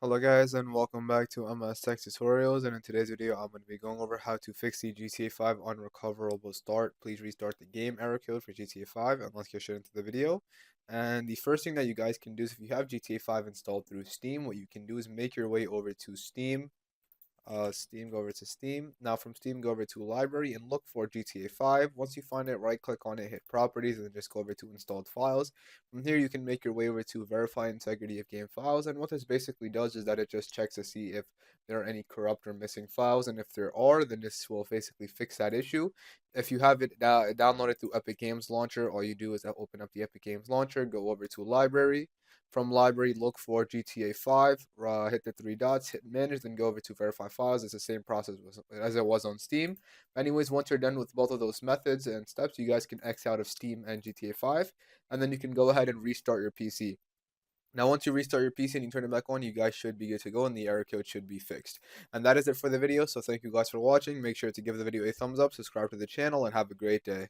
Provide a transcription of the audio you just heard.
Hello guys and welcome back to MS Tech Tutorials, and in today's video I'm going to be going over how to fix the GTA 5 unrecoverable start. Please restart the game error code for GTA 5, and let's get straight into the video. And the first thing that you guys can do is, if you have GTA 5 installed through Steam, what you can do is make your way over to Steam. Go over to Steam. Now from Steam, go over to Library and look for GTA 5. Once you find it, right click on it, hit Properties, and then just go over to Installed Files. From here, you can make your way over to Verify Integrity of Game Files. And what this basically does is that it just checks to see if there are any corrupt or missing files. And if there are, then this will basically fix that issue. If you have it downloaded through Epic Games Launcher, all you do is open up the Epic Games Launcher, go over to Library. From library, look for GTA 5, hit the three dots, hit manage, then go over to verify files. It's the same process as it was on Steam. Anyways, once you're done with both of those methods and steps, you guys can X out of Steam and GTA 5, and then you can go ahead and restart your PC. Now, once you restart your PC and you turn it back on, you guys should be good to go and the error code should be fixed. And that is it for the video, so thank you guys for watching. Make sure to give the video a thumbs up, subscribe to the channel, and have a great day.